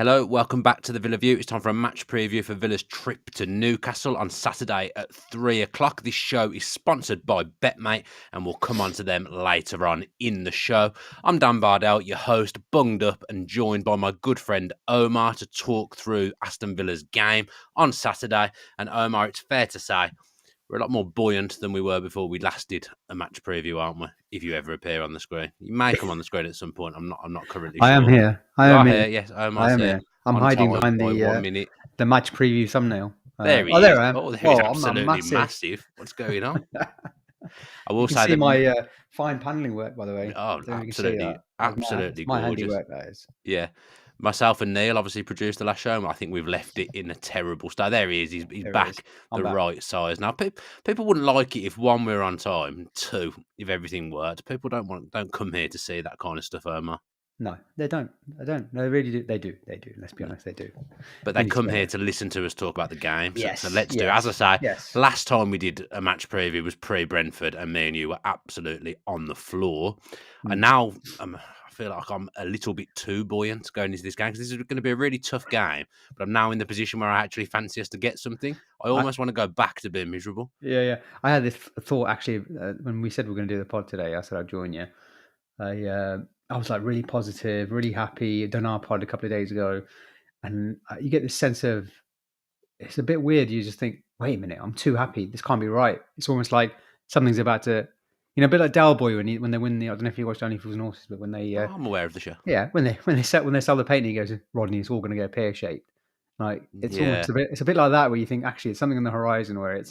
Hello, welcome back to the Villa View. It's time for a match preview for Villa's trip to Newcastle on Saturday at 3 o'clock. This show is sponsored by BetMate, and we'll come on to them later on in the show. I'm Dan Bardell, your host, bunged up and joined by my good friend Omar to talk through Aston Villa's game on Saturday. And Omar, it's fair to say we're a lot more buoyant than we were before we last did a match preview, aren't we? If you ever appear on the screen, you may come on the screen at some point. I'm not currently sure. I am here. You are here. Yes, Omar's here. I'm hiding behind by 1 minute. the match preview thumbnail. There he is. There I am. Oh, there he's absolutely massive. What's going on? I will say that my fine paneling work, by the way. Oh, absolutely gorgeous. My handiwork, that is. Yeah. Myself and Neil obviously produced the last show. I think we've left it in a terrible state. There he is. He's back right size. Now, people wouldn't like it if, one, we're on time, and two, if everything worked. People don't come here to see that kind of stuff, Omar. No, they don't. They really do. They do. Let's be honest, they do. But they come here to listen to us talk about the game. So let's do it. As I say, last time we did a match preview was pre-Brentford, and me and you were absolutely on the floor. And now I feel like I'm a little bit too buoyant going into this game, because this is going to be a really tough game. But I'm now in the position where I actually fancy us to get something. I almost want to go back to being miserable. Yeah. I had this thought, actually, when we said we were going to do the pod today. I said I'd join you. I was like really positive, really happy. Done our pod a couple of days ago, and you get this sense of, it's a bit weird. You just think, wait a minute, I'm too happy. This can't be right. It's almost like something's about to, a bit like Del Boy when they win the. I don't know if you watched Only Fools and Horses, but when they, I'm aware of the show. Yeah, when they sell the painting, he goes, Rodney, it's all going to go pear shaped. Like it's a bit like that, where you think actually it's something on the horizon where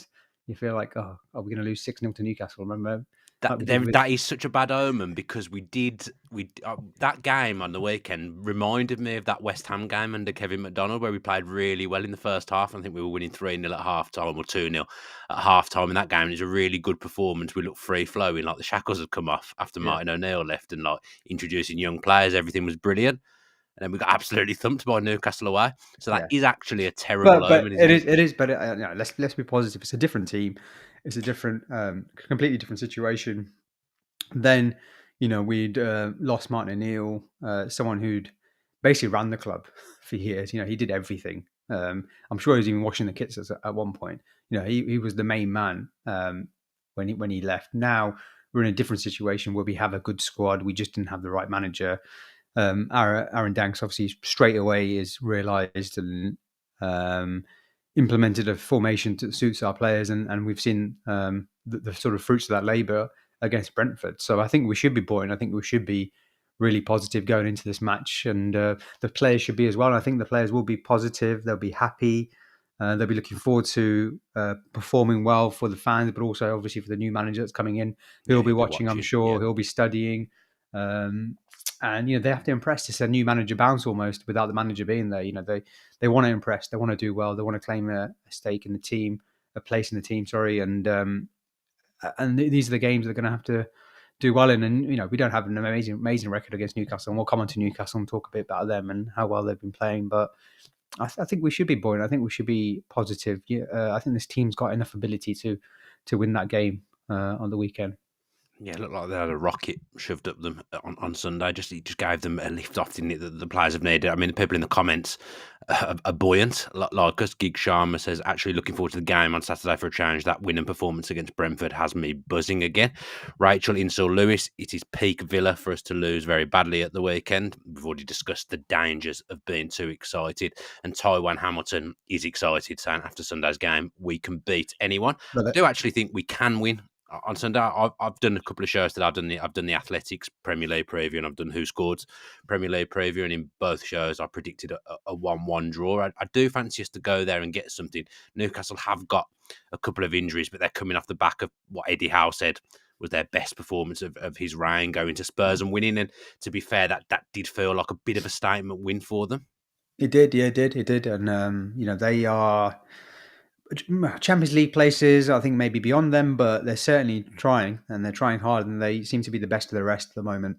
you feel like, oh, are we going to lose 6-0 to Newcastle? Remember? That is such a bad omen, because that game on the weekend reminded me of that West Ham game under Kevin McDonald, where we played really well in the first half. I think we were winning 3-0 at half time, or 2-0 at half time in that game. It was a really good performance. We looked free flowing, like the shackles had come off after Martin O'Neill left, and like introducing young players. Everything was brilliant. And then we got absolutely thumped by Newcastle away. So that is actually a terrible omen. It is. But let's be positive. It's a different team. It's a different, completely different situation. Then, we'd lost Martin O'Neill, someone who'd basically ran the club for years. He did everything. I'm sure he was even washing the kits at one point. He was the main man when he left. Now we're in a different situation where we have a good squad. We just didn't have the right manager. Aaron Danks obviously straight away is realised and implemented a formation that suits our players, and we've seen the sort of fruits of that labour against Brentford. So I think we should be buoyant. I think we should be really positive going into this match, and the players should be as well. And I think the players will be positive. They'll be happy. They'll be looking forward to performing well for the fans, but also obviously for the new manager that's coming in. He'll be watching, I'm sure. He'll be studying. And they have to impress. It's a new manager bounce almost without the manager being there. They want to impress. They want to do well. They want to claim a stake in the team, a place in the team. Sorry, and these are the games they're going to have to do well in. And we don't have an amazing record against Newcastle, and we'll come on to Newcastle and talk a bit about them and how well they've been playing. But I think we should be buoyant. I think we should be positive. I think this team's got enough ability to win that game on the weekend. Yeah, it looked like they had a rocket shoved up them on Sunday. It just gave them a lift off, didn't it, that the players have needed. I mean, the people in the comments are buoyant. Like us, Gig Sharma says, actually looking forward to the game on Saturday for a change. That winning performance against Brentford has me buzzing again. Rachel Insel Lewis, it is peak Villa for us to lose very badly at the weekend. We've already discussed the dangers of being too excited. And Taiwan Hamilton is excited, saying after Sunday's game, we can beat anyone. I do actually think we can win. On Sunday, I've done a couple of shows that I've done the Athletics Premier League preview, and I've done Who Scored Premier League preview, and in both shows I predicted a 1-1 draw. I do fancy us to go there and get something. Newcastle have got a couple of injuries, but they're coming off the back of what Eddie Howe said was their best performance of his reign, going to Spurs and winning. And to be fair, that did feel like a bit of a statement win for them. It did, yeah, it did. And, they are Champions League places, I think, maybe beyond them, but they're certainly trying, and they're trying hard, and they seem to be the best of the rest at the moment.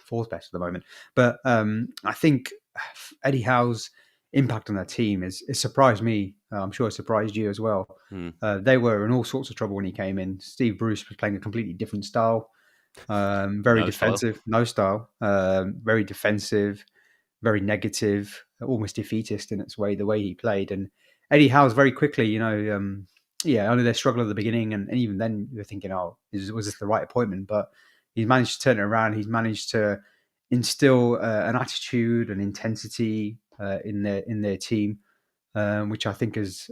Fourth best at the moment. But I think Eddie Howe's impact on that team has surprised me. I'm sure it surprised you as well. They were in all sorts of trouble when he came in. Steve Bruce was playing a completely different style. Very defensive. No style. Very defensive. very negative, almost defeatist in its way, the way he played. And Eddie Howe's very quickly, only they struggled at the beginning, and even then you're thinking, oh, was this the right appointment? But he's managed to turn it around. He's managed to instill an attitude and intensity in their team, which I think has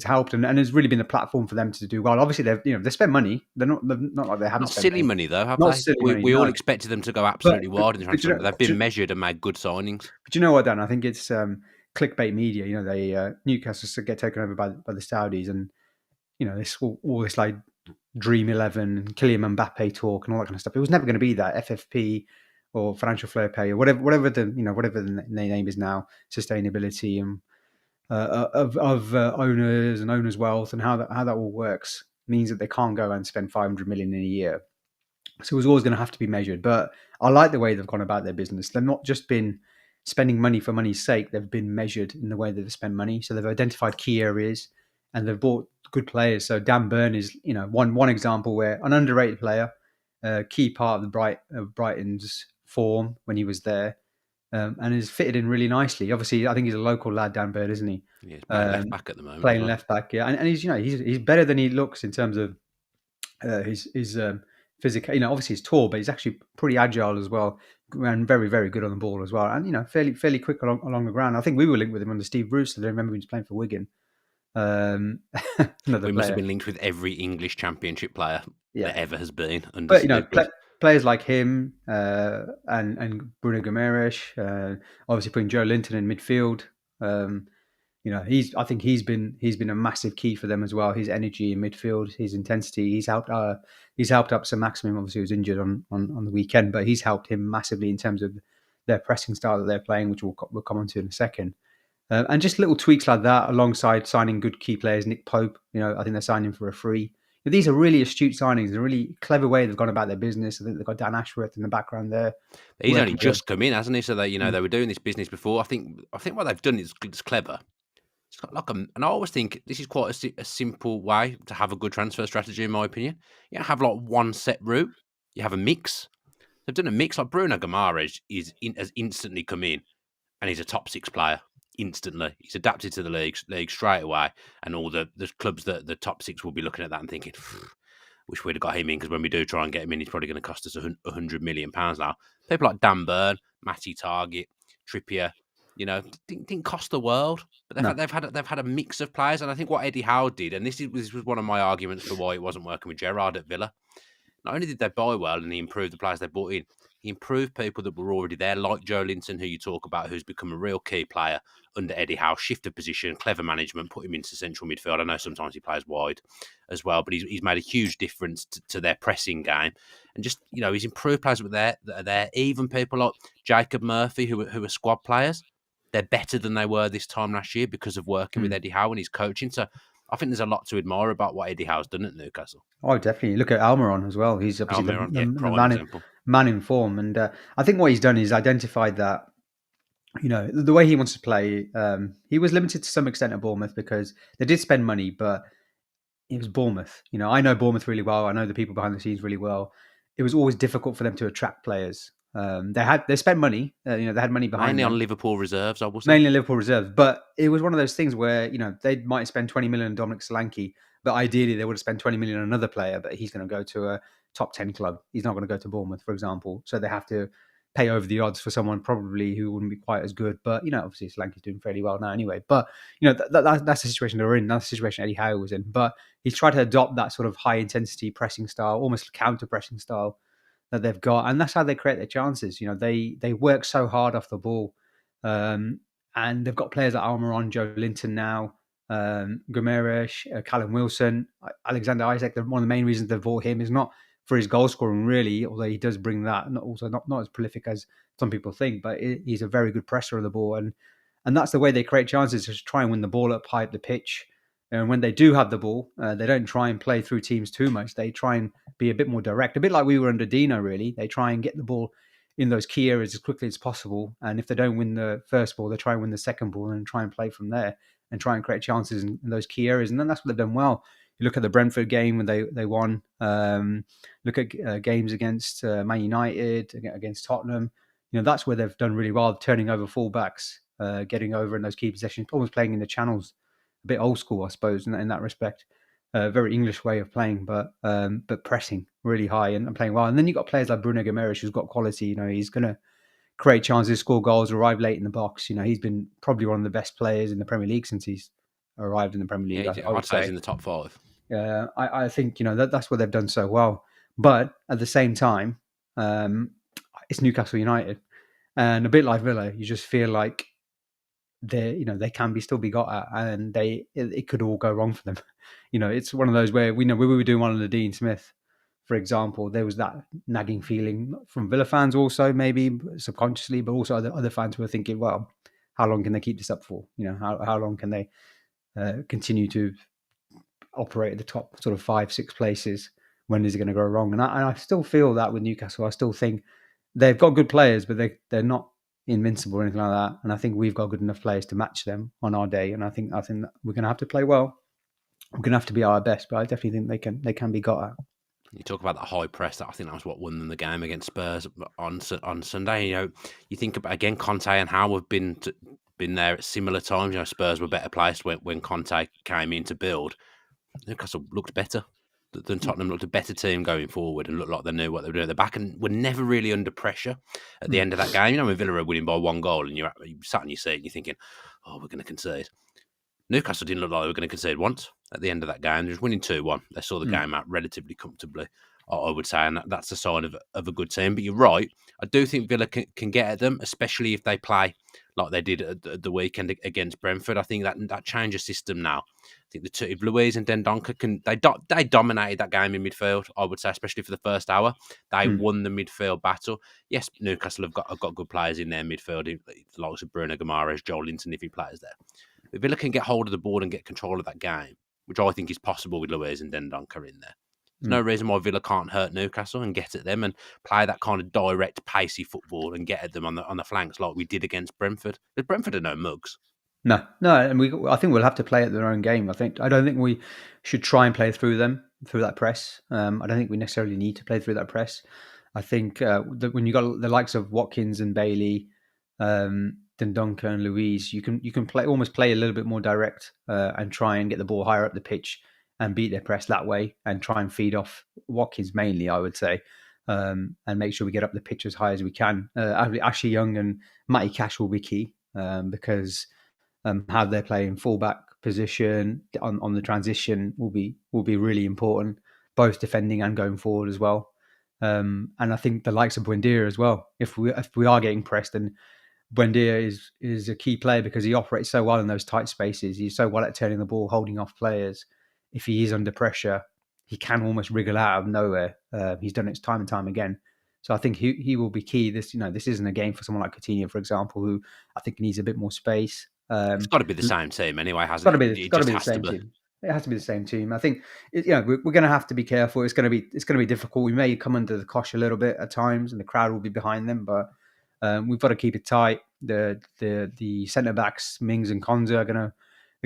helped and has really been the platform for them to do well. Obviously, they spent money. They're not like they haven't Not spent silly money though, have not they? silly We, money. we all No, expected them to go absolutely wild in the transfer. They've been but measured and made good signings. you know what, Dan? I think it's clickbait media. They Newcastle get taken over by the Saudis, and this all this like Dream 11 and Kylian Mbappe talk and all that kind of stuff. It was never going to be that FFP or financial fair play or whatever the name is now, sustainability and of owners and owners' wealth and how that all works means that they can't go and spend 500 million in a year. So it was always going to have to be measured. But I like the way they've gone about their business. They've not just been spending money for money's sake. They've been measured in the way that they spend money. So they've identified key areas and they've bought good players. So Dan Burn is, one example where an underrated player, a key part of Brighton's form when he was there, and has fitted in really nicely. Obviously, I think he's a local lad, Dan Bird, isn't he? Yeah, he's playing left back at the moment. Playing left back, yeah, and he's better than he looks in terms of his physical. Obviously he's tall, but he's actually pretty agile as well, and very very good on the ball as well, and fairly quick along the ground. I think we were linked with him under Steve Bruce. I remember he was playing for Wigan. We must have been linked with every English Championship player that ever has been. But players like him and Bruno Guimaraes, obviously putting Joe Linton in midfield. I think he's been a massive key for them as well. His energy in midfield, his intensity. He's helped up Sir Maximum. Obviously, he was injured on the weekend, but he's helped him massively in terms of their pressing style that they're playing, which we'll come on to in a second. And just little tweaks like that, alongside signing good key players. Nick Pope, I think they're signing for a free. These are really astute signings. A really clever way they've gone about their business. I think they've got Dan Ashworth in the background there. He's only just come in, hasn't he? So they were doing this business before. I think what they've done is clever. It's got like and I always think this is quite a simple way to have a good transfer strategy, in my opinion. You don't have like one set route. You have a mix. They've done a mix. Like Bruno Guimaraes has instantly come in, and he's a top 6 player. Instantly, he's adapted to the league straight away, and all the clubs that the top 6 will be looking at that and thinking, wish we'd have got him in, because when we do try and get him in, he's probably going to cost us £100 million now. People like Dan Burn, Matty Target, Trippier, didn't cost the world, but they've had a mix of players, and I think what Eddie Howe did, and this was one of my arguments for why it wasn't working with Gerrard at Villa. Not only did they buy well and he improved the players they brought in, he improved people that were already there, like Joe Linton, who you talk about, who's become a real key player under Eddie Howe. Shifted position, clever management, put him into central midfield. I know sometimes he plays wide as well, but he's made a huge difference to their pressing game. And just, he's improved players that are there. Even people like Jacob Murphy, who are squad players, they're better than they were this time last year because of working with Eddie Howe and his coaching. So I think there's a lot to admire about what Eddie Howe's done at Newcastle. Oh, definitely. Look at Almiron as well. He's obviously the man in form. And I think what he's done is identified that, the way he wants to play, he was limited to some extent at Bournemouth because they did spend money, but it was Bournemouth. I know Bournemouth really well. I know the people behind the scenes really well. It was always difficult for them to attract players. They spent money. They had money behind mainly them. On Liverpool reserves, I will say. Mainly Liverpool reserves, but it was one of those things where they might spend 20 million on Dominic Solanke, but ideally they would have spent 20 million on another player. But he's going to go to a top 10 club. He's not going to go to Bournemouth, for example. So they have to pay over the odds for someone probably who wouldn't be quite as good. But obviously Solanke's doing fairly well now anyway. But that's the situation they're in. That's the situation Eddie Howe was in. But he's tried to adopt that sort of high intensity pressing style, almost counter pressing style that they've got, and that's how they create their chances. They work so hard off the ball, and they've got players like Almiron, Joe Linton now, Guimaraes, Callum Wilson, Alexander Isak. One of the main reasons they've bought him is not for his goal scoring, really, although he does bring that. Not as prolific as some people think, but he's a very good presser of the ball, and that's the way they create chances. Just try and win the ball up high up the pitch. And when they do have the ball, they don't try and play through teams too much. They try and be a bit more direct, a bit like we were under Dino, really. They try and get the ball in those key areas as quickly as possible. And if they don't win the first ball, they try and win the second ball and try and play from there and try and create chances in those key areas. And then that's what they've done well. You look at the Brentford game when they won. Look at games against Man United, against Tottenham. that's where they've done really well, turning over fullbacks, getting over in those key possessions, almost playing in the channels, a bit old school, I suppose, in that respect. Very English way of playing, but pressing really high and playing well. And then you've got players like Bruno Guimaraes, who's got quality. He's going to create chances, score goals, arrive late in the box. He's been probably one of the best players in the Premier League since he's arrived in the Premier League. Yeah, I would I'd say he's say. in the top 5. I think that's what they've done so well. But at the same time, it's Newcastle United, and a bit like Villa, you just feel like they can still be got at, and it could all go wrong for them. It's one of those where we were doing one on the Dean Smith, for example. There was that nagging feeling from Villa fans, also maybe subconsciously, but also other fans who were thinking, well, how long can they keep this up for? How long can they continue to operate at the top sort of 5-6 places? When is it going to go wrong? And I still feel that with Newcastle. I still think they've got good players, but they're not invincible or anything like that. And I think we've got good enough players to match them on our day. And I think that we're going to have to play well. We're going to have to be our best, but I definitely think they can be got at. You talk about that high press. I think that was what won them the game against Spurs on Sunday. You think about, again, Conte and Howe have been there at similar times. Spurs were better placed when Conte came in to build. Newcastle looked better than Tottenham, looked a better team going forward and looked like they knew what they were doing at the back and were never really under pressure at the end of that game. When Villa are winning by 1 goal and you sat on your seat and you're thinking, oh, we're going to concede. Newcastle didn't look like they were going to concede once at the end of that game. They were winning 2-1. They saw the game out relatively comfortably, I would say, and that's a sign of a good team. But you're right. I do think Villa can get at them, especially if they play like they did at the weekend against Brentford. I think that changes system now. I think the two, if Luiz and Dendoncker they dominated that game in midfield, I would say, especially for the first hour. They won the midfield battle. Yes, Newcastle have got good players in their midfield, the likes of Bruno Guimaraes, Joel Linton, if he plays there. If Villa can get hold of the ball and get control of that game, which I think is possible with Luiz and Dendoncker in there, there's no reason why Villa can't hurt Newcastle and get at them and play that kind of direct, pacey football and get at them on the flanks like we did against Brentford. But Brentford are no mugs. No, and I think we'll have to play at their own game. I don't think we should try and play through that press. I don't think we necessarily need to play through that press. I think that when you got the likes of Watkins and Bailey, Dendoncker and Luiz, you can almost play a little bit more direct and try and get the ball higher up the pitch and beat their press that way and try and feed off Watkins mainly, I would say, and make sure we get up the pitch as high as we can. Ashley Young and Matty Cash will be key because how they play in fullback position on the transition will be really important, both defending and going forward as well. And I think the likes of Buendia as well. If we are getting pressed, then Buendia is a key player because he operates so well in those tight spaces. He's so well at turning the ball, holding off players. If he is under pressure, he can almost wriggle out of nowhere. He's done it time and time again. So I think he will be key. This isn't a game for someone like Coutinho, for example, who I think needs a bit more space. It's got to be the same team anyway, hasn't it? It's got to be the same team. It has to be the same team. I think we're going to have to be careful. It's going to be difficult. We may come under the cosh a little bit at times, and the crowd will be behind them. But we've got to keep it tight. The centre backs Mings and Konza are going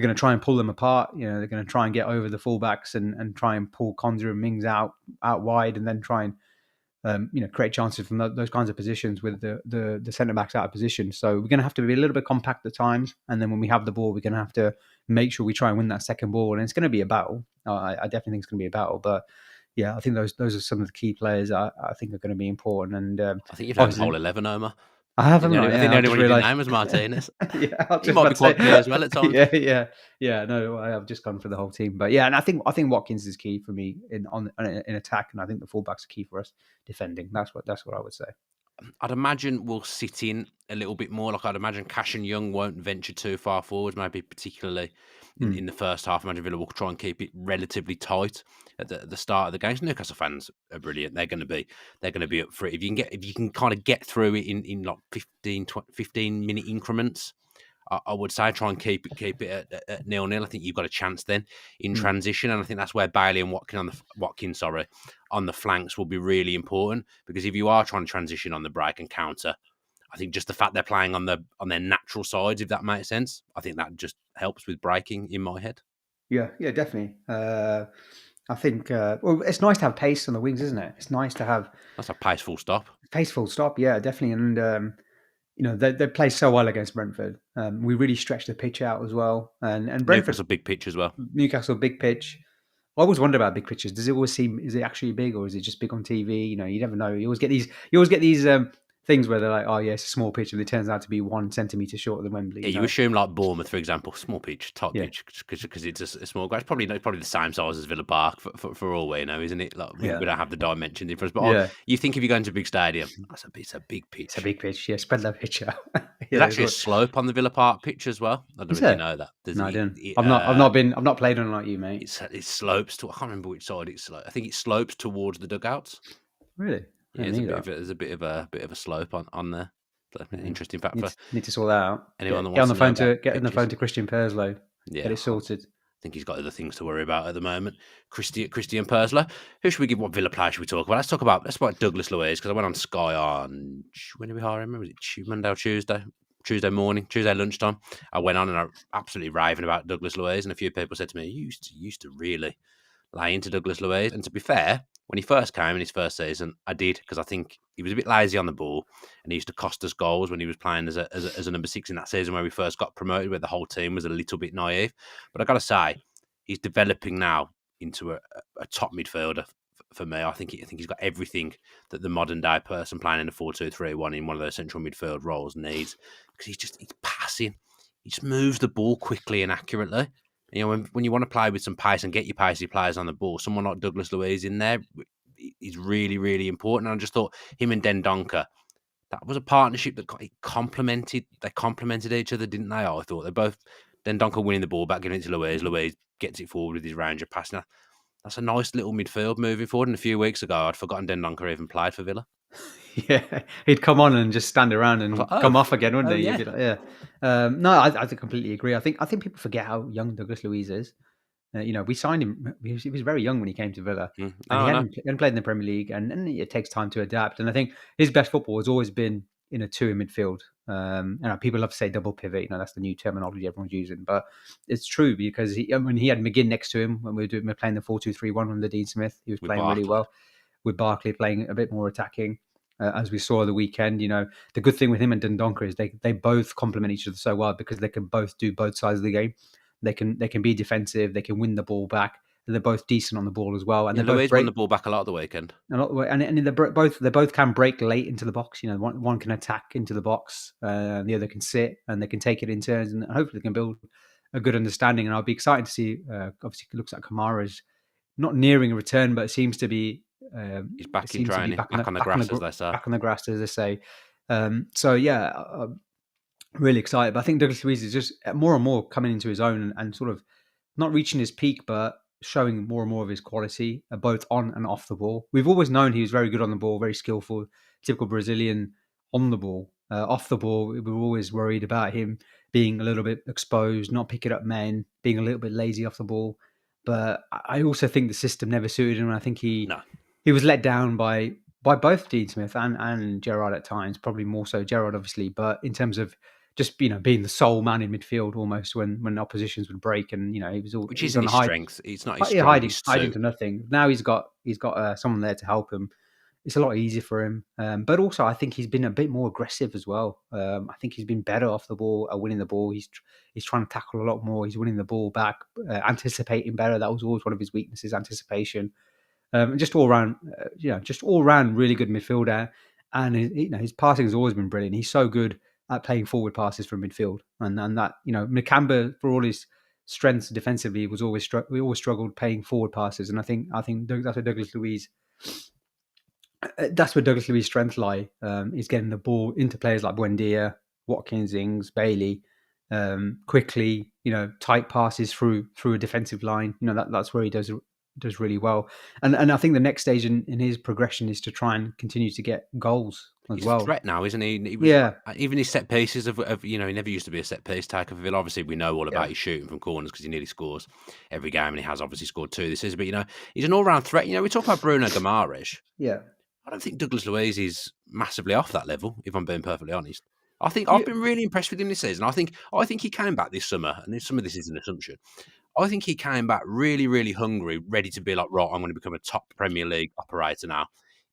to try and pull them apart. They're going to try and get over the fullbacks and try and pull Konza and Mings out wide, and then try and create chances from those kinds of positions with the centre backs out of position. So we're going to have to be a little bit compact at times, and then when we have the ball, we're going to have to make sure we try and win that second ball. And it's going to be a battle. I definitely think it's going to be a battle, but yeah, I think those are some of the key players I think are going to be important. And I think you've had the whole 11, Omar. I haven't. I think the only one you didn't name was Martinez. Yeah, he might be quite clear as well at times. Yeah. No, I've just gone for the whole team, but yeah, and I think Watkins is key for me in attack, and I think the fullbacks are key for us defending. That's what I would say. I'd imagine we'll sit in a little bit more. Like I'd imagine Cash and Young won't venture too far forward, maybe particularly in the first half. I imagine Villa will try and keep it relatively tight at the start of the game. Newcastle fans are brilliant. They're going to be up for it. If you can kind of get through it in like 15 minute increments, I would say try and keep it at 0-0. I think you've got a chance then in transition, and I think that's where Bailey and Watkins on the flanks will be really important, because if you are trying to transition on the break and counter, I think just the fact they're playing on their natural sides, if that makes sense, I think that just helps with breaking in my head. Yeah, definitely. I think well, it's nice to have pace on the wings, isn't it? It's nice to have That's a pace full stop. pace full stop. Yeah, definitely. And they play so well against Brentford. We really stretched the pitch out as well. And Brentford, Newcastle big pitch as well. Newcastle, big pitch. I always wonder about big pitches. Does it always seem? Is it actually big, or is it just big on TV? You never know. You always get these. You always get these things where they're like, "Oh yeah, it's a small pitch," and it turns out to be 1 centimeter shorter than Wembley. Yeah, you assume like Bournemouth, for example, small pitch, top Yeah, pitch, because it's a small ground. It's probably the same size as Villa Park for all we know, isn't it? Like we yeah, don't have the dimension difference. But yeah. you think if you go into a big stadium, it's a big It's a pitch. big pitch. Yeah, spread that pitch out. There's Yeah, actually a slope on the Villa Park pitch as well. I don't know is if you there? know that. There's No, I didn't. it, I've not played on like you, mate. it slopes to. I can't remember which side it's. I think it slopes towards the dugouts. Really? I Yeah, didn't know that. there's a bit of a slope on there. So, Yeah. interesting fact for Need to sort that out. anyone that Get on wants the to know phone about get on the phone pitches. to Christian Perslow. Get Yeah, it sorted. think he's got other things to worry about at the moment. Christian Perslow. Who should we give? What Villa player should we talk about? Let's talk about Douglas Luiz, because I went on Sky on when did we hire him? Was it Monday or Tuesday? Tuesday morning, Tuesday lunchtime. I went on and I absolutely raving about Douglas Luiz, and a few people said to me, "You used to really lay into Douglas Luiz." And to be fair, when he first came in his first season, I did, because I think he was a bit lazy on the ball, and he used to cost us goals when he was playing as a number 6 in that season where we first got promoted, where the whole team was a little bit naive. But I got to say, he's developing now into a top midfielder for me. I think he's got everything that the modern day person playing in a 4-2-3-1 in one of those central midfield roles needs, because he's passing. He just moves the ball quickly and accurately. When you want to play with some pace and get your pacey players on the ball, someone like Douglas Luiz in there is really, really important. And I just thought him and Dendoncker, that was a partnership that complemented. They complemented each other, didn't they? I thought they both. Dendoncker winning the ball back, giving it to Luiz. Luiz gets it forward with his range of passing. That's a nice little midfield moving forward. And a few weeks ago, I'd forgotten Dendoncker even played for Villa. Yeah, he'd come on and just stand around and Like, come off again, wouldn't he? yeah. You'd be like, yeah. No, I completely agree. I think people forget how young Douglas Luiz is. We signed him. He was very young when he came to Villa, and he hadn't played in the Premier League, and it takes time to adapt. And I think his best football has always been in a two in midfield. People love to say double pivot. That's the new terminology everyone's using, but it's true, because when he had McGinn next to him when we were playing the 4-2-3-1 under Dean Smith, he was playing really well. With Barkley playing a bit more attacking. As we saw the weekend, the good thing with him and Dendoncker is they both complement each other so well, because they can both do both sides of the game. They can be defensive. They can win the ball back. And they're both decent on the ball as well. And Luiz won the ball back a lot of the weekend. And they both can break late into the box. One can attack into the box, the other can sit, and they can take it in turns, and hopefully they can build a good understanding. And I'll be excited to see. Obviously, it looks like Kamara's not nearing a return, but it seems to be. He's back in training, back on the grass, as they say. Back on the grass, as they say. Really excited. But I think Douglas Luiz is just more and more coming into his own and sort of not reaching his peak, but showing more and more of his quality, both on and off the ball. We've always known he was very good on the ball, very skillful, typical Brazilian on the ball. Off the ball, we were always worried about him being a little bit exposed, not picking up men, being a little bit lazy off the ball. But I also think the system never suited him. And I think he was let down by both Dean Smith and Gerrard at times, probably more so Gerrard, obviously. But in terms of just being the sole man in midfield almost when oppositions would break, and he was all, which isn't his strength. It's not his strength. Hiding to nothing. Now he's got someone there to help him. It's a lot easier for him. But also I think he's been a bit more aggressive as well. I think he's been better off the ball, winning the ball. He's trying to tackle a lot more. He's winning the ball back, anticipating better. That was always one of his weaknesses, anticipation. Just all round, really good midfielder. And his passing has always been brilliant. He's so good at playing forward passes from midfield, and that Nakamba, for all his strengths defensively, we always struggled playing forward passes. And I think that's where Douglas Luiz. That's where Douglas Luiz's strength lie, is getting the ball into players like Buendia, Watkins, Ings, Bailey, quickly, tight passes through a defensive line. That's where he does really well. And I think the next stage in his progression is to try and continue to get goals as well. He's a threat now, isn't he? Even his set pieces of he never used to be a set piece taker for Villa. Obviously, we know all about his shooting from corners, because he nearly scores every game, and he has obviously scored 2 this season. But he's an all-round threat. We talk about Bruno Guimaraes. Yeah. I don't think Douglas Luiz is massively off that level, if I'm being perfectly honest. I think I've been really impressed with him this season. I think he came back this summer, and some of this is an assumption. I think he came back really, really hungry, ready to be like, right, I'm going to become a top Premier League operator now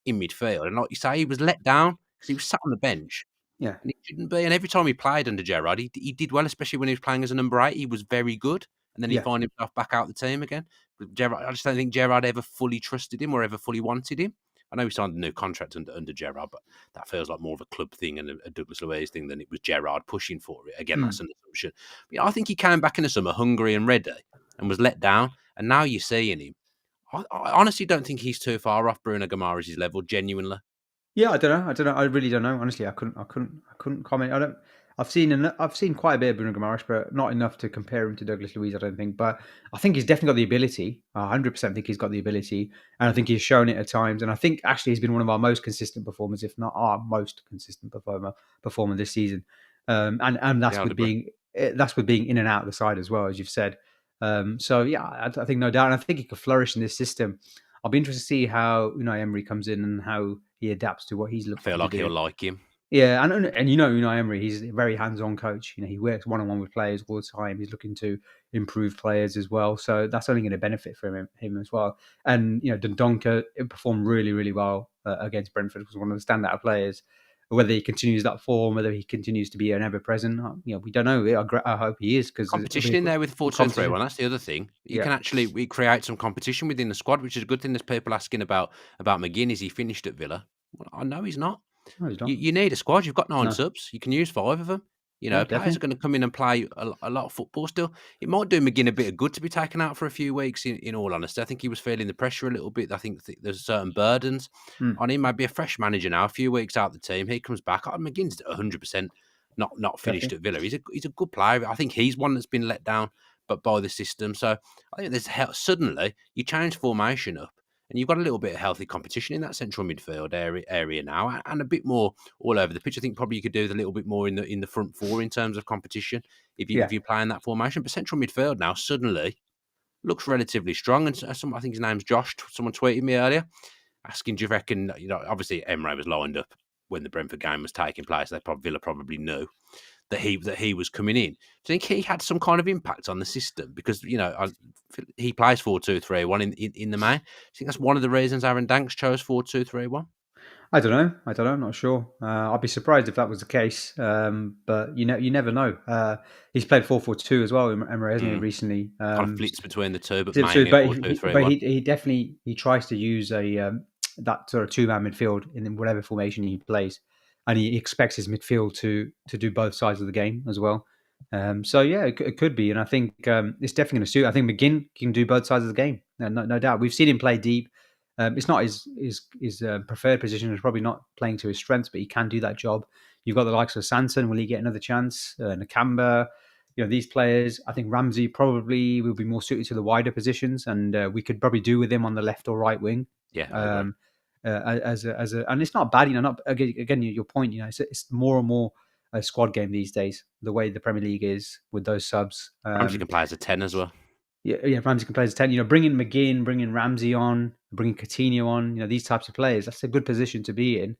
in midfield. And like you say, he was let down because he was sat on the bench Yeah. and he shouldn't be. And every time he played under Gerrard, he did well, especially when he was playing as a number 8. He was very good. And then he Yeah. found himself back out the team again. But Gerrard, I just don't think Gerrard ever fully trusted him or ever fully wanted him. I know he signed a new contract under Gerrard, but that feels like more of a club thing and a Douglas Luiz thing than it was Gerrard pushing for it. Again, that's Mm. an assumption. But yeah, I think he came back in the summer hungry and ready and was let down. And now you're seeing him. I honestly don't think he's too far off Bruno Guimaraes' level, genuinely. Yeah, I don't know. I don't know. I really don't know. Honestly, I couldn't comment. I don't. I've seen quite a bit of Bruno Guimaraes, but not enough to compare him to Douglas Luiz. I don't think, but I think he's definitely got the ability. I 100% think he's got the ability, and I think he's shown it at times. And I think actually he's been one of our most consistent performers, if not our most consistent performer this season. And Yeah, I'd agree. that's with being in and out of the side as well, as you've said. So yeah, I think no doubt, and I think he could flourish in this system. I'll be interested to see how Unai Emery comes in and how he adapts to what he's I feel looking to like he'll do. like him. Yeah, and you know Unai Emery, he's a very hands-on coach. You know, he works one-on-one with players all the time. He's looking to improve players as well, so that's only going to benefit from him as well. And you know, Dendoncker performed really, really well against Brentford. Was one of the standout players. Whether he continues that form, whether he continues to be an ever-present, you know, we don't know. I hope he is because it'll be Competition in there with a 4-2-3-1. competition. That's the other thing. You Yeah, can actually create some competition within the squad, which is a good thing. There's people asking about McGinn. Is he finished at Villa? Well, I know he's not. no, he's not. You need a squad. You've got 9 No, subs. You can use 5 of them. You yeah, know, players are definitely. going to come in and play a lot of football still. It might do McGinn a bit of good to be taken out for a few weeks, in all honesty. I think he was feeling the pressure a little bit. I think there's certain burdens Mm, on him. Maybe a fresh manager now, a few weeks out of the team. He comes back. McGinn's 100% not finished definitely. at Villa. He's a good player. I think he's one that's been let down but by the system. So I think suddenly you change formation up and you've got a little bit of healthy competition in that central midfield area now, and a bit more all over the pitch. I think probably you could do with a little bit more in the front four in terms of competition if Yeah. you play in that formation. But central midfield now suddenly looks relatively strong. And I think his name's Josh. Someone tweeted me earlier asking, "Do you reckon?" You know, obviously Emery was lined up when the Brentford game was taking place. Villa probably knew that he was coming in. Do you think he had some kind of impact on the system? Because, you know, he plays 4-2-3-1 in the main. Do you think that's one of the reasons Aaron Danks chose 4-2-3-1? I don't know. I don't know. I'm not sure. I'd be surprised if that was the case. But you never know. He's played 4-4-2 as well, Emery, hasn't he, Mm. recently? Kind of flits between the two, but So, mainly a but 4-2-3-1. he definitely he tries to use a that sort of two-man midfield in whatever formation he plays, and he expects his midfield to do both sides of the game as well. So yeah, it could be, and I think it's definitely going to suit. I think McGinn can do both sides of the game, no doubt. We've seen him play deep. It's not his preferred position. It's probably not playing to his strengths, but he can do that job. You've got the likes of Sanson. Will he get another chance? Nakamba, you know, these players. I think Ramsey probably will be more suited to the wider positions, and we could probably do with him on the left or right wing. Yeah, I'd agree. Um, and it's not bad, you know. Not again, your point, you know, it's more and more a squad game these days. The way the Premier League is with those subs. Ramsey can play as a 10 as well. Yeah, Ramsey can play as 10. You know, bringing McGinn, bringing Ramsey on, bringing Coutinho on. You know, these types of players. That's a good position to be in.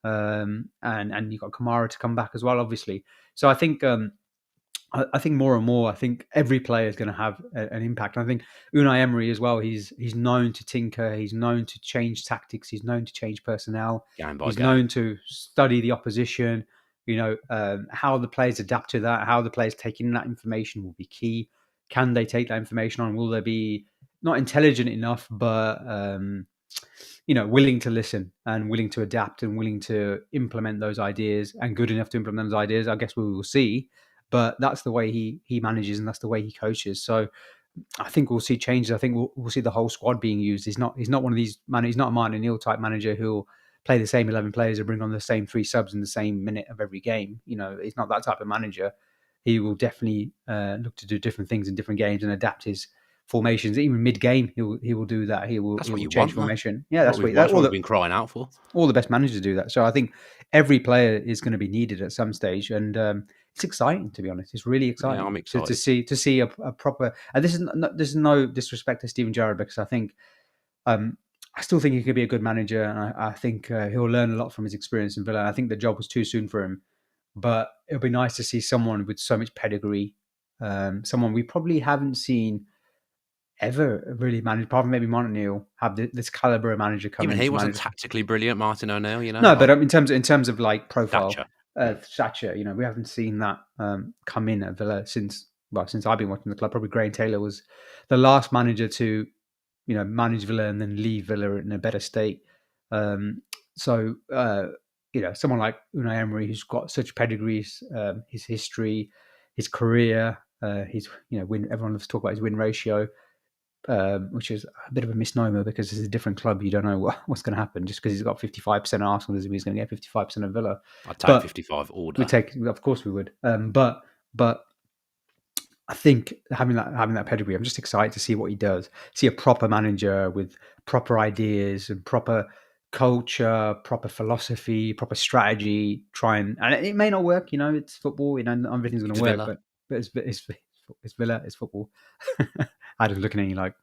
And you've got Kamara to come back as well, obviously. So I think more and more, I think every player is going to have an impact. I think Unai Emery as well. He's known to tinker. He's known to change tactics. He's known to change personnel. Game by He's game. known to study the opposition. You know, how the players adapt to that, how the players take in that information will be key. Can they take that information on? Will they be not intelligent enough, but you know, willing to listen and willing to adapt and willing to implement those ideas and good enough to implement those ideas? I guess we will see. But that's the way he manages and that's the way he coaches. So I think we'll see changes. I think we'll see the whole squad being used. He's not one of these man. He's not a Martin O'Neill type manager who'll play the same 11 players or bring on the same 3 subs in the same minute of every game. You know, he's not that type of manager. He will definitely look to do different things in different games and adapt his formations. Even mid game, he will do that. That's He what will you change want, though. formation. Yeah, that's what That's what we've been crying out for. all the best managers do that. So I think every player is going to be needed at some stage, and it's exciting, to be honest. It's really Yeah, exciting I'm to excited. see a proper. And this is no disrespect to Steven Gerrard, because I think I still think he could be a good manager, and I think he'll learn a lot from his experience in Villa. I think the job was too soon for him, but it'll be nice to see someone with so much pedigree, someone we probably haven't seen. ever really managed, apart from maybe Montenegro, have this caliber of manager come Even in he to wasn't manage. tactically brilliant, Martin O'Neill. No, but in terms of like profile, Stature. Mm. stature, we haven't seen that come in at Villa since I've been watching the club. Probably Graham Taylor was the last manager to manage Villa and then leave Villa in a better state. So someone like Unai Emery, who's got such pedigrees, his history, his career, his win. Everyone loves to talk about his win ratio. Which is a bit of a misnomer because it's a different club. You don't know what's going to happen. Just because he's got 55% Arsenal doesn't mean he's going to get 55% of Villa. I'd take But 55 all we day. of course we would. But I think having that pedigree, I'm just excited to see what he does. See a proper manager with proper ideas and proper culture, proper philosophy, proper strategy. And it may not work. It's football. Everything's going to work. Villa. But it's Villa. It's football. I was looking at you like,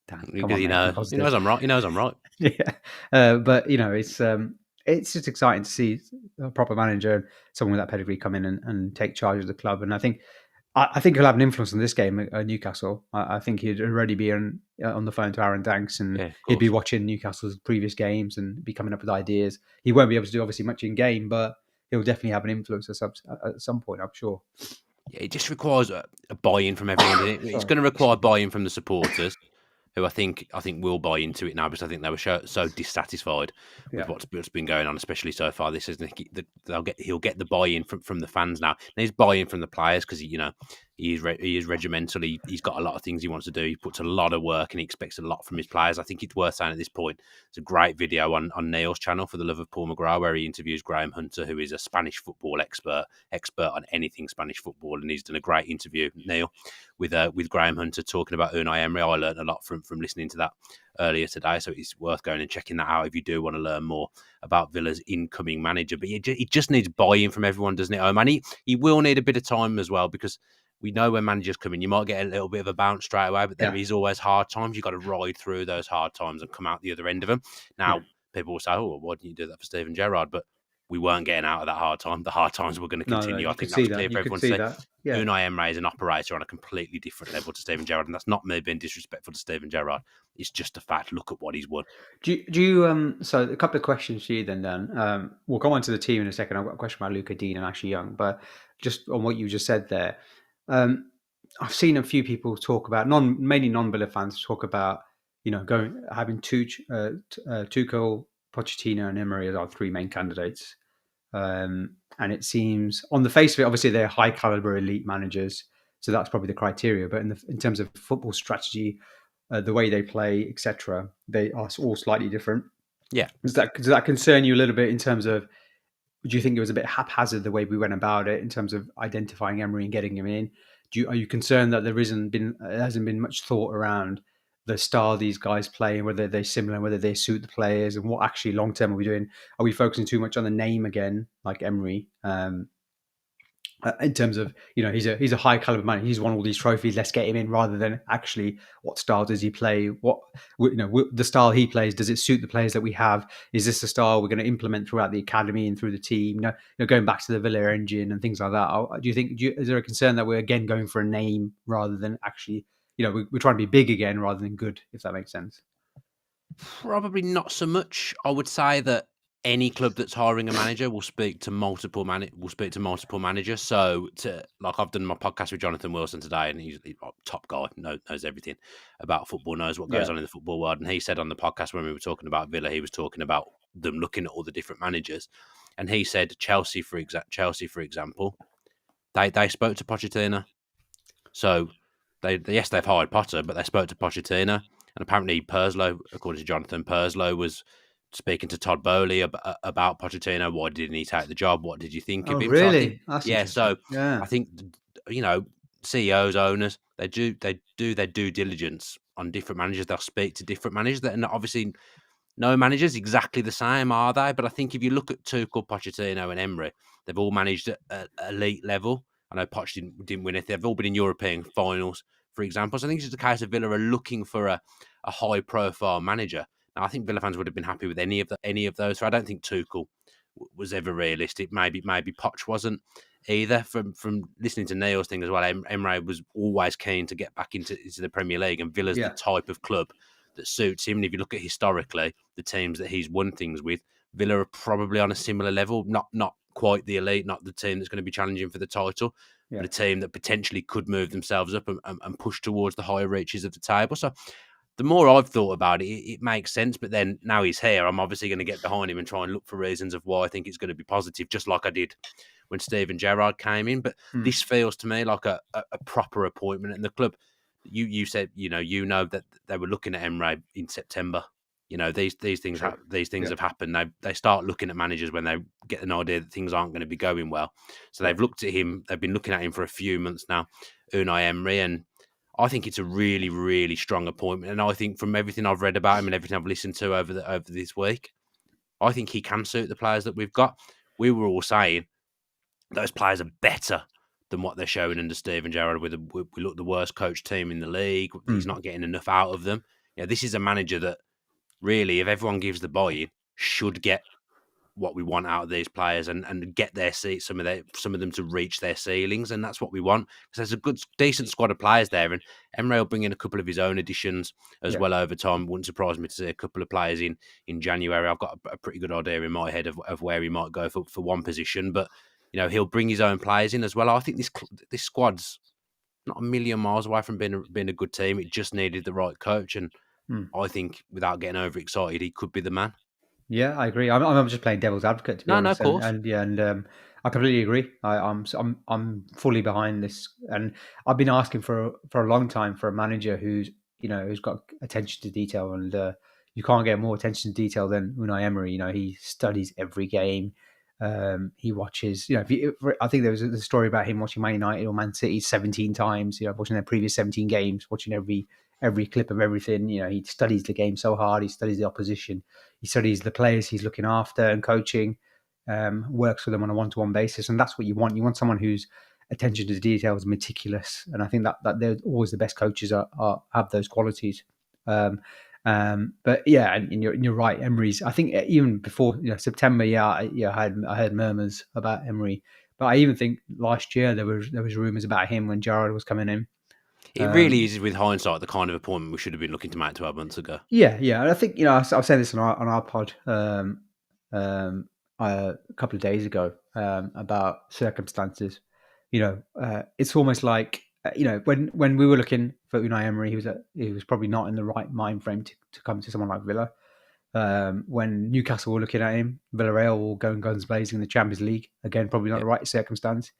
Dan, come on, mate, be He knows I'm right. He knows I'm right. Yeah, but it's just exciting to see a proper manager, someone with that pedigree, come in and take charge of the club. And I think he'll have an influence on this game at Newcastle. I think he'd already be on the phone to Aaron Danks, and he'd be watching Newcastle's previous games and be coming up with ideas. He won't be able to do obviously much in game, but he'll definitely have an influence at some point, I'm sure. Yeah, it just requires a buy-in from everyone. Doesn't it? It's going to require buy-in from the supporters, who I think will buy into it now, because I think they were so dissatisfied with what's been going on, especially so far this season. He'll get the buy-in from the fans now. And he's buy-in from the players because he is regimental. He's got a lot of things he wants to do. He puts a lot of work and he expects a lot from his players. I think it's worth saying at this point, it's a great video on Neil's channel, For the Love of Paul McGrath, where he interviews Graham Hunter, who is a Spanish football expert on anything Spanish football, and he's done a great interview, Neil, with Graham Hunter, talking about Unai Emery. I learned a lot from listening to that earlier today, so it's worth going and checking that out if you do want to learn more about Villa's incoming manager. But it just needs buy-in from everyone, doesn't it, Omar? And he will need a bit of time as well, because we know when managers come in, you might get a little bit of a bounce straight away, but there is always hard times. You've got to ride through those hard times and come out the other end of them. Now, people will say, oh, well, why didn't you do that for Steven Gerrard? But we weren't getting out of that hard time. The hard times were going to continue. I think that was clear for everyone to see. Yeah. Unai Emery is an operator on a completely different level to Steven Gerrard, and that's not me being disrespectful to Steven Gerrard. It's just a fact. Look at what he's won. Do you so a couple of questions to you then, Dan. We'll come on to the team in a second. I've got a question about Luca Dean and Ashley Young, but just on what you just said there, I've seen a few people talk about, mainly non-Villa fans, talk about having Tuchel, Pochettino, and Emery as our three main candidates. And it seems, on the face of it, obviously they're high caliber elite managers, so that's probably the criteria. But in terms of football strategy, the way they play, etc., they are all slightly different. Yeah. Does that concern you a little bit in terms of? Do you think it was a bit haphazard the way we went about it in terms of identifying Emery and getting him in? Are you concerned that there hasn't been much thought around the style these guys play and whether they're similar, whether they suit the players, and what actually long term are we doing? Are we focusing too much on the name again, like Emery? In terms of he's a high caliber man, he's won all these trophies, let's get him in, rather than actually what style does he play, what the style he plays, does it suit the players that we have? Is this the style we're going to implement throughout the academy and through the team? Going back to the Villa engine and things like that. Do you think is there a concern that we're again going for a name rather than actually we're trying to be big again rather than good, if that makes sense? Probably not so much. I would say that any club that's hiring a manager will speak to multiple managers. So, I've done my podcast with Jonathan Wilson today, and he's a top guy, knows everything about football, knows what goes on in the football world. And he said on the podcast when we were talking about Villa, he was talking about them looking at all the different managers, and he said Chelsea, for example, they spoke to Pochettino. So they've hired Potter, but they spoke to Pochettino. And apparently Purslow, according to Jonathan, was speaking to Todd Bowley about Pochettino. Why didn't he take the job? What did you think of him? Really? So I think CEOs, owners, they do their due diligence on different managers. They'll speak to different managers. And obviously, no manager's exactly the same, are they? But I think if you look at Tuchel, Pochettino, and Emery, they've all managed at elite level. I know Poch didn't win it. They've all been in European finals, for example. So I think it's just a case of Villa are looking for a high-profile manager. Now, I think Villa fans would have been happy with any of those. So I don't think Tuchel was ever realistic. Maybe Poch wasn't either. From listening to Neil's thing as well, Emery was always keen to get back into the Premier League, and Villa's the type of club that suits him. And if you look at historically, the teams that he's won things with, Villa are probably on a similar level, not quite the elite, not the team that's going to be challenging for the title, but a team that potentially could move themselves up and push towards the higher reaches of the table. So the more I've thought about it, it makes sense. But then now he's here, I'm obviously going to get behind him and try and look for reasons of why I think it's going to be positive, just like I did when Steven Gerrard came in. But this feels to me like a proper appointment in the club. You said, you know that they were looking at Emery in September. These things have happened. They start looking at managers when they get an idea that things aren't going to be going well. So they've looked at him. They've been looking at him for a few months now, Unai Emery, and I think it's a really, really strong appointment. And I think from everything I've read about him and everything I've listened to over this week, I think he can suit the players that we've got. We were all saying those players are better than what they're showing under Steven Gerrard. We look the worst coach team in the league. He's not getting enough out of them. This is a manager that really, if everyone gives the buy-in, should get what we want out of these players and get their seats, some of them to reach their ceilings, and that's what we want, because there's a decent squad of players there, and Emery will bring in a couple of his own additions as well over time. Wouldn't surprise me to see a couple of players in January. I've got a pretty good idea in my head of where he might go for one position, but he'll bring his own players in as well. I think this squad's not a million miles away from being a good team. It just needed the right coach, and I think without getting overexcited, he could be the man. Yeah, I agree. I'm just playing devil's advocate, to be honest. No, of course. And I completely agree. I'm fully behind this, and I've been asking for a long time for a manager who's got attention to detail, and you can't get more attention to detail than Unai Emery. He studies every game. He watches. I think there was a story about him watching Man United or Man City 17 times. Watching their previous 17 games, watching every clip of everything. He studies the game so hard. He studies the opposition. He studies the players he's looking after and coaching. Works with them on a one-to-one basis, and that's what you want. You want someone whose attention to detail is meticulous, and I think that they're always the best coaches have those qualities. But yeah, and you're right, Emery's. I think even before September, I heard murmurs about Emery, but I even think last year there was rumours about him when Gerrard was coming in. It really is, with hindsight, the kind of appointment we should have been looking to make 12 months ago. Yeah. And I think I was saying this on our pod a couple of days ago about circumstances. It's almost like when we were looking for Unai Emery, he was probably not in the right mind frame to come to someone like Villa. When Newcastle were looking at him, Villarreal were going guns blazing in the Champions League. Again, probably not the right circumstance.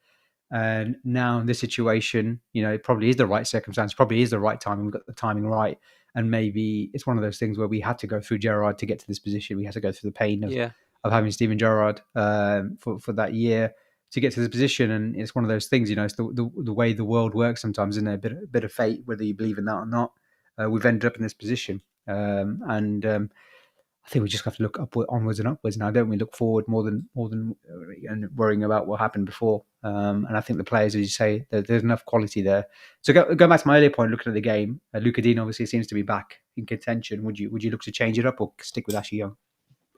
And now in this situation, it probably is the right circumstance, probably is the right time, and we've got the timing right. And maybe it's one of those things where we had to go through Gerrard to get to this position. We had to go through the pain of having Steven Gerrard for that year to get to this position. And it's one of those things, it's the way the world works sometimes, isn't it? A bit of fate, whether you believe in that or not. We've ended up in this position. I think we just have to look onwards and upwards now, don't we? Look forward more than and worrying about what happened before. And I think the players, as you say, there's enough quality there. So go back to my earlier point, looking at the game, Luca Dean obviously seems to be back in contention. Would you look to change it up or stick with Ashley Young?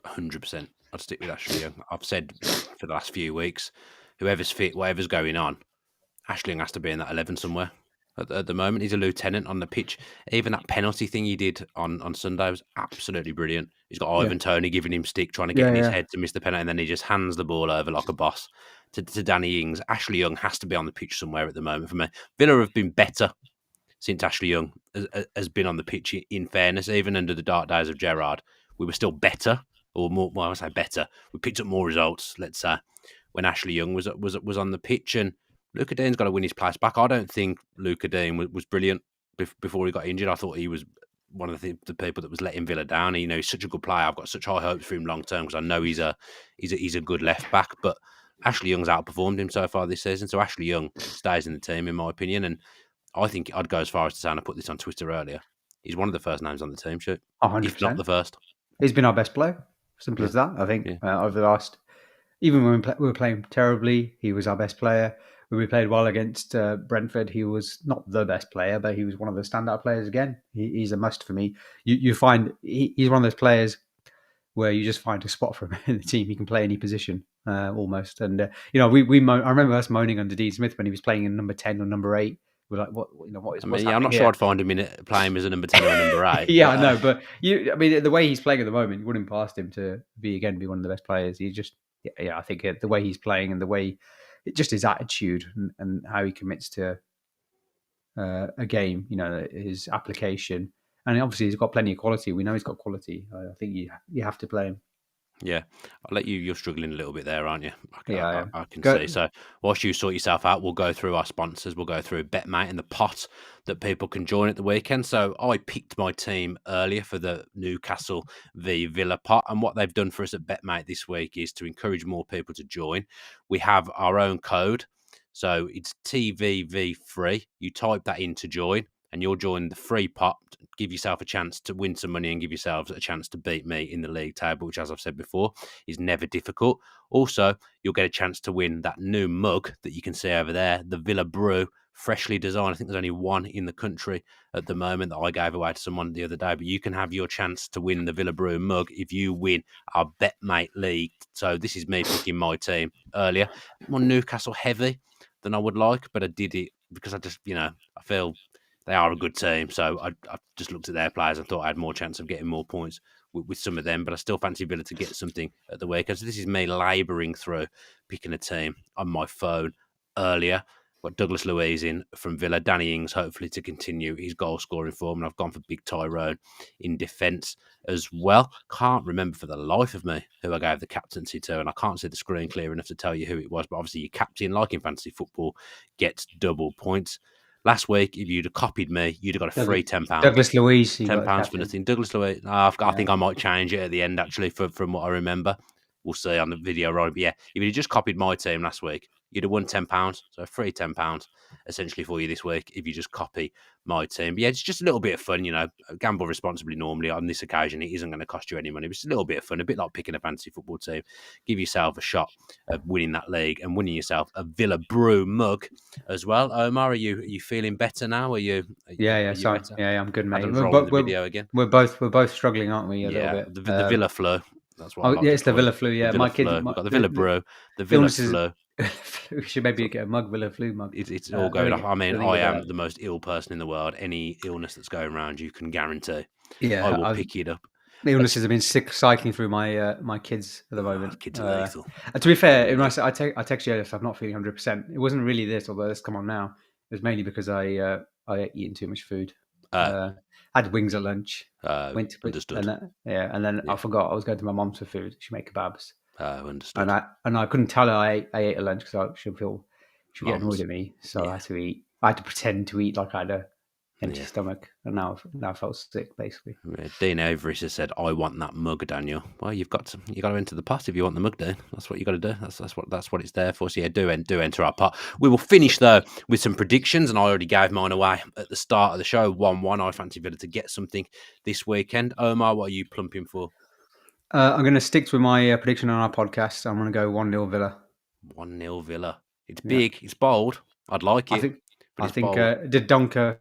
100%. I'd stick with Ashley Young. I've said for the last few weeks, whoever's fit, whatever's going on, Ashley Young has to be in that 11 somewhere. At the moment, he's a lieutenant on the pitch. Even that penalty thing he did on Sunday was absolutely brilliant. He's got Ivan Toney giving him stick, trying to get in his head to miss the penalty, and then he just hands the ball over like a boss to Danny Ings. Ashley Young has to be on the pitch somewhere at the moment for me. Villa have been better since Ashley Young has been on the pitch, in fairness. Even under the dark days of Gerrard, we were still better, or more, well, I say better. We picked up more results, let's say, when Ashley Young was on the pitch. And Luca Dean's got to win his place back. I don't think Luca Dean was brilliant before he got injured. I thought he was one of the people that was letting Villa down. He's such a good player. I've got such high hopes for him long term because I know he's a good left back. But Ashley Young's outperformed him so far this season. So Ashley Young stays in the team, in my opinion. And I think I'd go as far as to say, and I put this on Twitter earlier, he's one of the first names on the team sheet, 100%. if not the first. He's been our best player. Simple as that, I think, over the last... Even when we were playing terribly, he was our best player. When we played well against Brentford, he was not the best player, but he was one of the standout players again. He's a must for me. You find he's one of those players where you just find a spot for him in the team. He can play any position almost. And I remember us moaning under Dean Smith when he was playing in number 10 or number 8. We're like, what is? I What's mean, I'm not happening sure here? I'd find him playing as a number 10 or a number 8. Yeah, I know, but the way he's playing at the moment, you wouldn't past him to be one of the best players. He just, I think the way he's playing and the way, just his attitude and how he commits to a game, his application, and obviously he's got plenty of quality. We know he's got quality. I think you have to play him. Yeah, I'll let you. You're struggling a little bit there, aren't you? I can Go. see. So whilst you sort yourself out, we'll go through our sponsors. We'll go through BetMate and the pot that people can join at the weekend. So I picked my team earlier for the Newcastle v Villa pot, and what they've done for us at BetMate this week is to encourage more people to join. We have our own code, so it's TVVFREE. You type that in to join, and you'll join the free pot, give yourself a chance to win some money and give yourselves a chance to beat me in the league table, which, as I've said before, is never difficult. Also, you'll get a chance to win that new mug that you can see over there, the Villa Brew, freshly designed. I think there's only one in the country at the moment that I gave away to someone the other day, but you can have your chance to win the Villa Brew mug if you win our BetMate League. So this is me picking my team earlier. A bit more Newcastle heavy than I would like, but I did it because I just, I feel they are a good team. So I just looked at their players and thought I had more chance of getting more points with some of them, but I still fancy Villa to get something at the weekend. So this is me labouring through picking a team on my phone earlier. Got Douglas Luiz in from Villa, Danny Ings hopefully to continue his goal scoring form, and I've gone for Big Tyrone in defence as well. Can't remember for the life of me who I gave the captaincy to, and I can't see the screen clear enough to tell you who it was, but obviously your captain, like in fantasy football, gets double points. Last week, if you'd have copied me, you'd have got a free £10. Douglas Luiz, £10 for nothing. Douglas Luiz. I think I might change it at the end, actually, from what I remember. We'll see on the video, right? But yeah, if you'd just copied my team last week, you'd have won £10. So free £10 essentially for you this week if you just copy my team. But yeah, it's just a little bit of fun, gamble responsibly normally. On this occasion, it isn't going to cost you any money. It's a little bit of fun, a bit like picking a fantasy football team. Give yourself a shot at winning that league and winning yourself a Villa Brew mug as well. Omar, are you feeling better now? Are you better? Yeah, I'm good, mate. The video again. We're both struggling, aren't we? A little bit. The Villa flu. That's what. It's the Villa flu. Yeah, my kids. We've got the Villa Brew, the Villa flu. We should maybe get a Villa flu mug. It's all going off. I mean, I am the most ill person in the world. Any illness that's going around, you can guarantee. Yeah, I will pick it up. The illnesses have been cycling through my kids at the moment. Kids are lethal. To be fair, I text you if I'm not feeling 100%. It wasn't really this, although it's come on now. It was mainly because I eaten too much food. Had wings at lunch. Understood. And then I forgot I was going to my mum's for food. She made kebabs. Understood. And I couldn't tell her I ate a lunch because she'll get annoyed at me. So I had to eat. I had to pretend to eat like I had a empty stomach, and now I felt sick basically. Dean Avery has said, "I want that mug, Daniel." Well, you got to enter the pot if you want the mug, Dean. That's what you got to do. That's what it's there for. So yeah, do enter our pot. We will finish though with some predictions, and I already gave mine away at the start of the show. 1-1. I fancy Villa to get something this weekend. Omar, what are you plumping for? I'm going to stick with my prediction on our podcast. I'm going to go 1-0 Villa. 1-0 Villa. It's big. It's bold. I'd like it. I think the Donker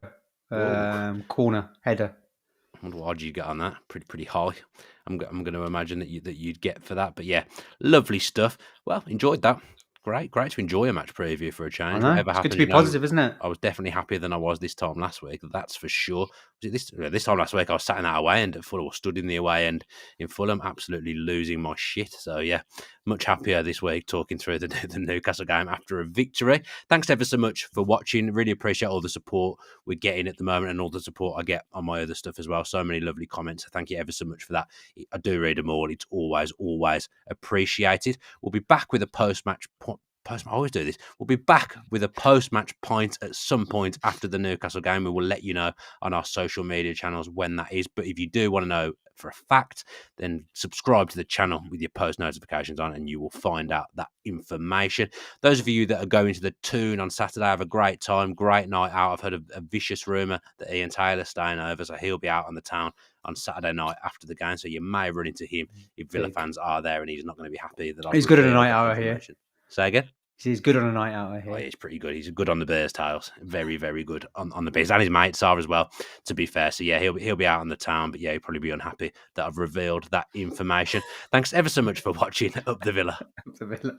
corner header. I wonder what odds you get on that. Pretty high. I'm going to imagine that you'd get for that. But yeah, lovely stuff. Well, enjoyed that. Great to enjoy a match preview for a change. I know. It's good to be positive, isn't it? I was definitely happier than I was this time last week. That's for sure. This time last week, I was sat in that away end at Fulham, or stood in the away end in Fulham, absolutely losing my shit. So yeah, much happier this week talking through the Newcastle game after a victory. Thanks ever so much for watching. Really appreciate all the support we're getting at the moment and all the support I get on my other stuff as well. So many lovely comments. So thank you ever so much for that. I do read them all. It's always appreciated. We'll be back with a post-match I always do this. We'll be back with a post-match pint at some point after the Newcastle game. We will let you know on our social media channels when that is. But if you do want to know for a fact, then subscribe to the channel with your post notifications on and you will find out that information. Those of you that are going to the Toon on Saturday, have a great time, great night out. I've heard a vicious rumour that Ian Taylor's staying over, so he'll be out on the town on Saturday night after the game. So you may run into him if Villa fans are there and he's not going to be happy that he's good at a night hour here. Say again? He's good on a night out, I Oh, hear. he's pretty good. He's good on the Bears tails. Very, very good on the Bears. And his mates are as well, to be fair. So, yeah, he'll be out on the town. But, yeah, he'll probably be unhappy that I've revealed that information. Thanks ever so much for watching Up the Villa. The Villa.